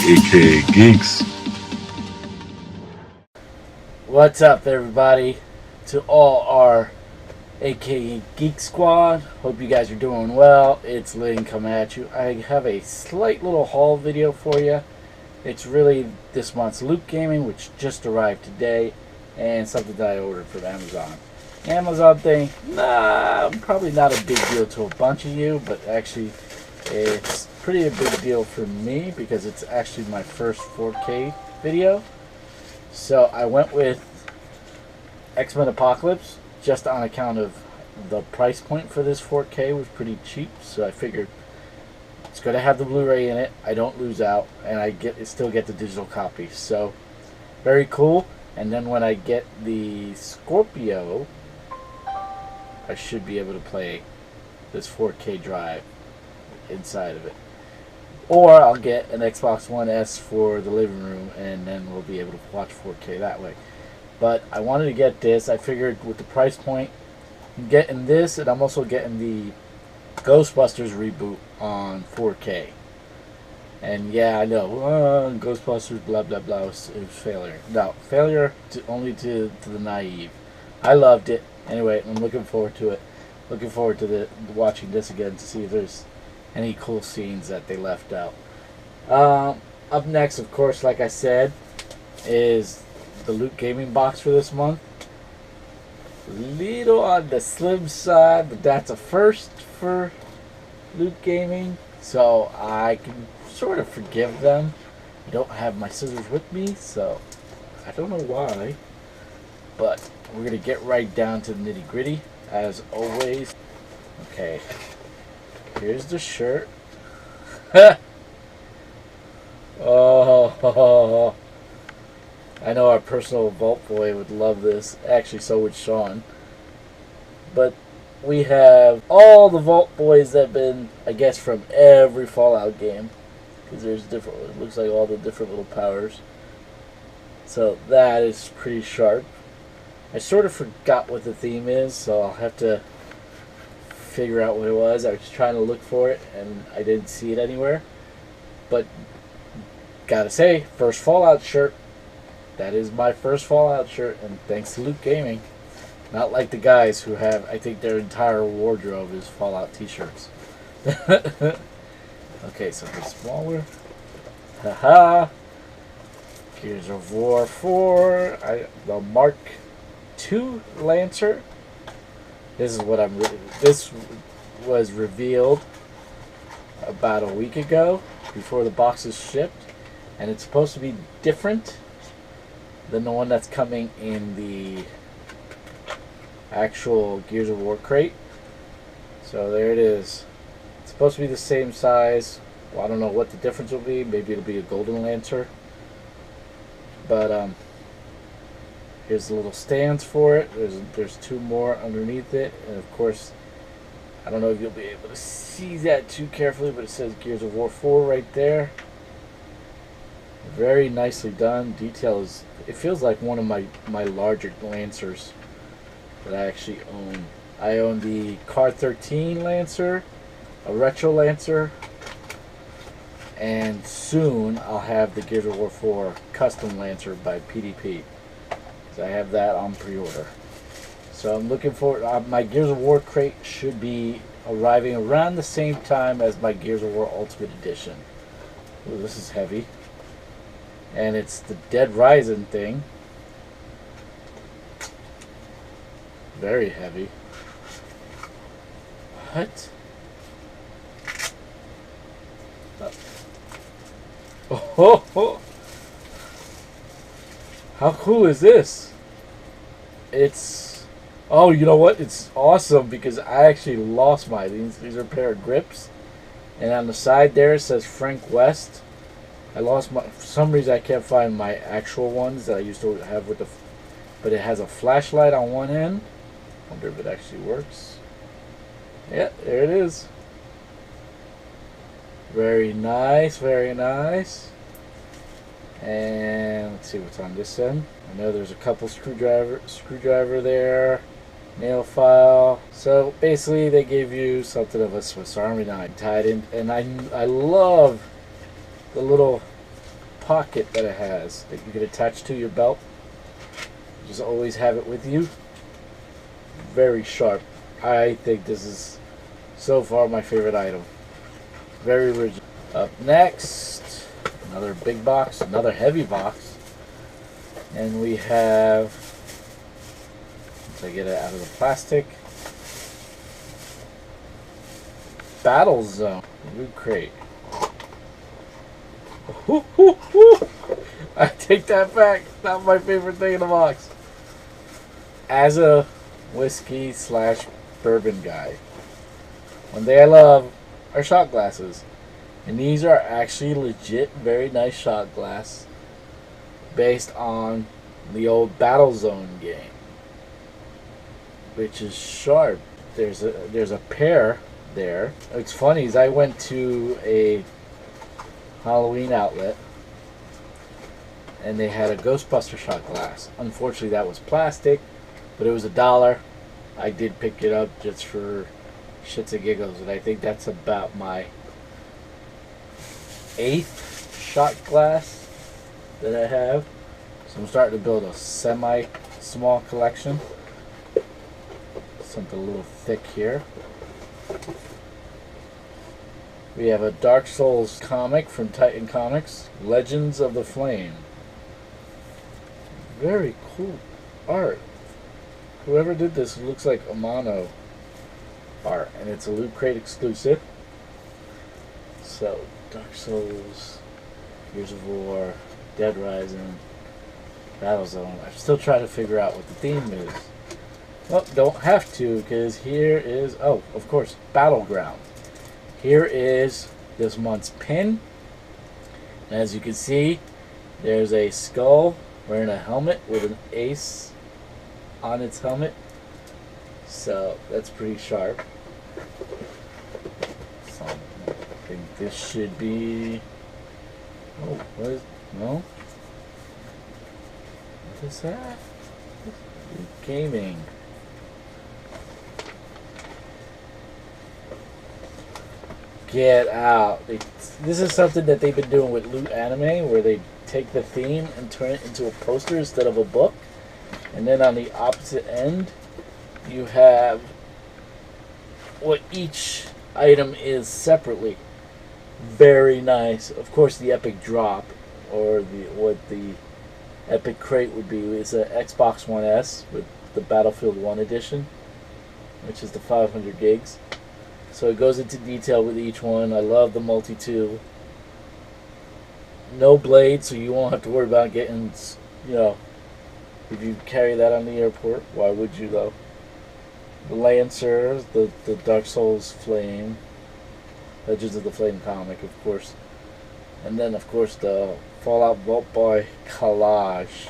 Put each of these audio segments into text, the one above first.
aka Geeks. What's up, everybody? To all our aka Geek Squad. Hope you guys are doing well. It's Lynn coming at you. I have a slight little haul video for you. It's really this month's Loot Gaming, which just arrived today, and something that I ordered from Amazon. Amazon thing, probably not a big deal to a bunch of you, but actually it's pretty a big deal for me because it's actually my first 4K video. So I went with X-Men Apocalypse just on account of the price point for this 4K was pretty cheap, so I figured it's going to have the Blu-ray in it. I don't lose out, and I still get the digital copy. So very cool. And then when I get the Scorpio, I should be able to play this 4K drive inside of it. Or I'll get an Xbox One S for the living room, and then we'll be able to watch 4K that way. But I wanted to get this. I figured with the price point, I'm getting this, and I'm also getting the Ghostbusters reboot on 4K. And yeah, I know, Ghostbusters, blah, blah, blah, it was failure. No, failure only to the naive. I loved it. Anyway, I'm looking forward to it. Looking forward to watching this again to see if there's any cool scenes that they left out. Up next, of course, like I said, is the Loot Gaming box for this month. Little on the slim side, but that's a first for Loot Gaming, so I can sort of forgive them. I don't have my scissors with me, so I don't know why, but we're going to get right down to the nitty gritty, as always. Okay, here's the shirt. Oh, I know our personal Vault Boy would love this. Actually, so would Sean. But we have all the Vault Boys that have been, I guess, from every Fallout game. Because there's different, it looks like all the different little powers. So that is pretty sharp. I sort of forgot what the theme is, so I'll have to figure out what it was. I was trying to look for it, and I didn't see it anywhere. But, gotta say, first Fallout shirt. That is my first Fallout shirt, and thanks to Loot Gaming. Not like the guys who have, I think their entire wardrobe is Fallout t-shirts. Okay, something smaller. Haha. Gears of War 4. The Mark II Lancer. This was revealed about a week ago before the box is shipped, and it's supposed to be different than the one that's coming in the actual Gears of War crate. So there it is. It's supposed to be the same size. Well, I don't know what the difference will be. Maybe it'll be a Golden Lancer. But here's the little stands for it. There's two more underneath it, and of course, I don't know if you'll be able to see that too carefully, but it says Gears of War 4 right there. Very nicely done. Detail is, it feels like one of my larger Lancers that I actually own. I own the Car 13 Lancer, a Retro Lancer, and soon I'll have the Gears of War 4 Custom Lancer by PDP. So I have that on pre-order. So I'm looking for my Gears of War crate should be arriving around the same time as my Gears of War Ultimate Edition. Ooh, this is heavy. And it's the Dead Rising thing. Very heavy. What? Oh. How cool is this? It's... Oh, you know what? It's awesome because I actually lost mine. These are a pair of grips. And on the side there it says Frank West. I lost my... For some reason I can't find my actual ones that I used to have with the... But it has a flashlight on one end. Wonder if it actually works. Yeah, there it is. Very nice, very nice. And let's see what's on this end. I know there's a couple screwdriver there, nail file. So basically they gave you something of a Swiss Army knife tied in, and I love the little pocket that it has that you can attach to your belt. Just always have it with you. Very sharp. I think this is so far my favorite item. Very original. Up next, another big box, another heavy box. And we have, once I get it out of the plastic, Battle Zone Loot Crate. I take that back. Not my favorite thing in the box. As a whiskey / bourbon guy, one thing I love are shot glasses. And these are actually legit very nice shot glass based on the old Battle Zone game, which is sharp. There's a pair there. It's funny is I went to a Halloween outlet and they had a Ghostbuster shot glass. Unfortunately that was plastic, but it was $1. I did pick it up just for shits and giggles, and I think that's about my 8th shot glass that I have. So I'm starting to build a semi-small collection. Something a little thick here. We have a Dark Souls comic from Titan Comics, Legends of the Flame. Very cool art. Whoever did this looks like Amano art, and it's a Loot Crate exclusive. So, Dark Souls, Gears of War, Dead Rising, Battlezone. I'm still trying to figure out what the theme is. Well, don't have to, because here is, oh, of course, Battleground. Here is this month's pin. And as you can see, there's a skull wearing a helmet with an ace on its helmet. So, that's pretty sharp. So, I think this should be... Oh, what is... No? What is that? Gaming. Get out. This is something that they've been doing with Loot Anime, where they take the theme and turn it into a poster instead of a book. And then on the opposite end, you have what each item is separately. Very nice. Of course, the epic drop, or what the epic crate would be, is a Xbox One S with the Battlefield 1 edition, which is the 500 gigs. So it goes into detail with each one. I love the multi-tool. No blade, so you won't have to worry about getting, you know, if you carry that on the airport. Why would you, though? The Lancer, the Dark Souls Flame, Legends of the Flame comic, of course. And then, of course, the Fallout Vault Boy collage.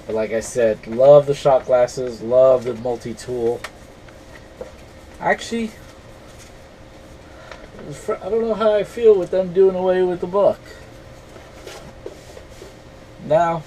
But like I said, love the shot glasses, love the multi-tool. Actually, I don't know how I feel with them doing away with the book. Now,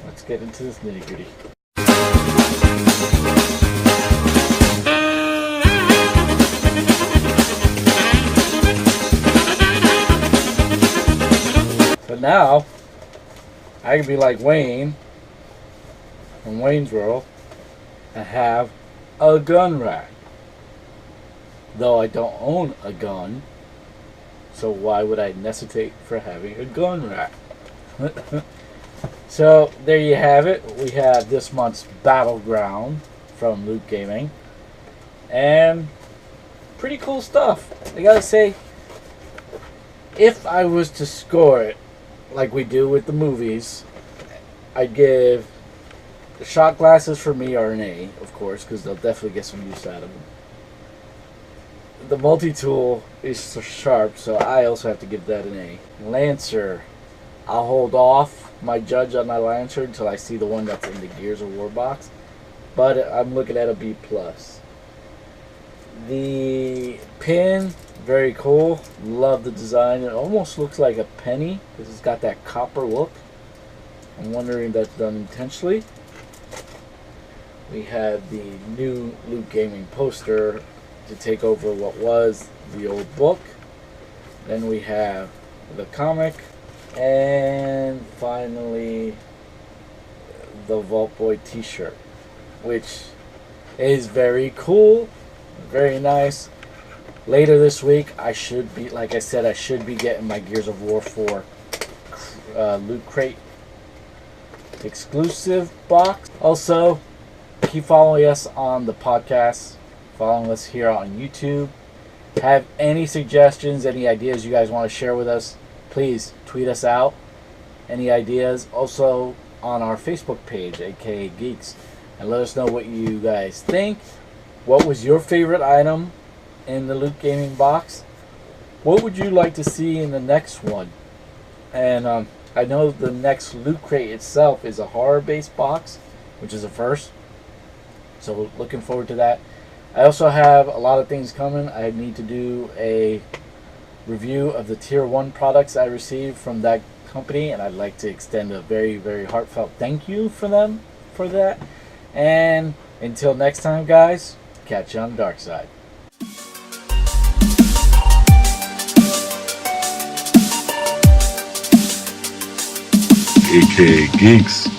let's get into this nitty-gritty. So now, I can be like Wayne from Wayne's World and have a gun rack. Though I don't own a gun, so why would I necessitate for having a gun rack? So there you have it. We have this month's Battleground from Loot Gaming, and pretty cool stuff. I gotta say, if I was to score it like we do with the movies, I'd give the shot glasses for me are an A, of course, because they'll definitely get some use out of them. The multi-tool is so sharp, so I also have to give that an A. Lancer, I'll hold off my judge on my Lancer until I see the one that's in the Gears of War box, but I'm looking at a B+. The pin, very cool. Love the design. It almost looks like a penny because it's got that copper look. I'm wondering if that's done intentionally. We have the new Loot Gaming poster to take over what was the old book. Then we have the comic, and finally the Vault Boy t-shirt, which is very cool, very nice. Later this week, I should be, like I said, I should be getting my Gears of War 4 Loot Crate exclusive box. Also, keep following us on the podcast, following us here on YouTube. Have any suggestions, any ideas you guys want to share with us, please tweet us out. Any ideas? Also on our Facebook page, aka Geeks, and let us know what you guys think. What was your favorite item in the Loot Gaming box? What would you like to see in the next one? And I know the next Loot Crate itself is a horror-based box, which is a first. So looking forward to that. I also have a lot of things coming. I need to do a review of the Tier 1 products I received from that company, and I'd like to extend a very, very heartfelt thank you for them for that. And until next time, guys, catch you on the dark side. aka Geeks.